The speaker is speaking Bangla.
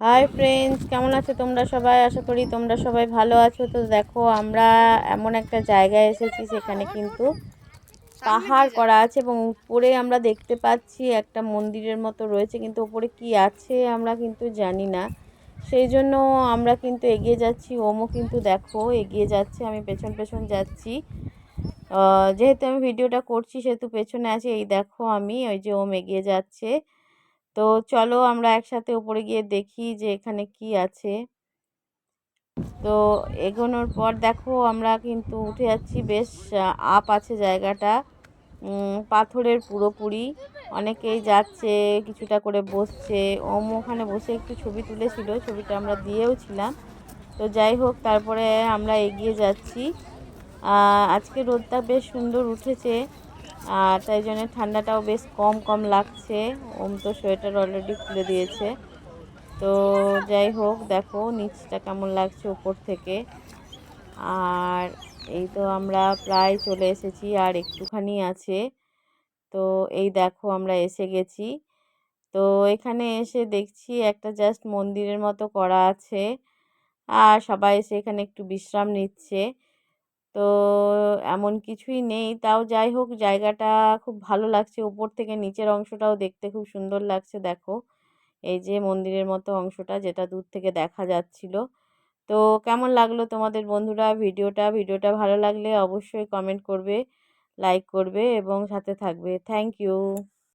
হাই ফ্রেন্ডস, কেমন আছো তোমরা সবাই? আশা করি তোমরা সবাই ভালো আছো। তো দেখো, আমরা এমন একটা জায়গায় এসেছি, সেখানে কিন্তু পাহাড় করা আছে এবং উপরে আমরা দেখতে পাচ্ছি একটা মন্দিরের মতো রয়েছে, কিন্তু উপরে কি আছে আমরা কিন্তু জানি না। সেই জন্য আমরা কিন্তু এগিয়ে যাচ্ছি। ওমও কিন্তু দেখো এগিয়ে যাচ্ছে, আমি পেছন পেছন যাচ্ছি। যেহেতু আমি ভিডিওটা করছি সেহেতু পেছনে আছি। এই দেখো, আমি ওই যে ওম এগিয়ে যাচ্ছে। তো চলো আমরা একসাথে উপরে গিয়ে দেখি যে এখানে কি আছে। তো এগোনোর পর দেখো আমরা কিন্তু উঠে যাচ্ছি, বেশ আপ আছে জায়গাটা, পাথরের পুরোপুরি। অনেকেই যাচ্ছে, কিছুটা করে বসছে। ওম ওখানে বসে একটু ছবি তুলেছিল, ছবিটা আমরা দিয়েও ছিলাম। তো যাই হোক, তারপরে আমরা এগিয়ে যাচ্ছি। আজকে রোদটা বেশ সুন্দর উঠেছে, আর তাই জন্য ঠান্ডাটাও বেশ কম কম লাগছে। ওম তো সোয়েটার অলরেডি খুলে দিয়েছে। তো যাই হোক, দেখো নিচটা কেমন লাগছে উপর থেকে। আর এই তো আমরা প্রায় চলে এসেছি, আর একটুখানি আছে। তো এই দেখো আমরা এসে গেছি। তো এখানে এসে দেখছি একটা জাস্ট মন্দিরের মতো করা আছে, আর সবাই এসে এখানে একটু বিশ্রাম নিচ্ছে। তো এমন কিছুই নেই, তাও যাই হোক জায়গাটা খুব ভালো লাগছে। উপর থেকে নিচের অংশটাও দেখতে খুব সুন্দর লাগছে। দেখো এই যে মন্দিরের মতো অংশটা, যেটা দূর থেকে দেখা যাচ্ছিল। তো কেমন লাগলো তোমাদের বন্ধুরা ভিডিওটা ভালো লাগলে অবশ্যই কমেন্ট করবে, লাইক করবে এবং সাথে থাকবে। Thank you.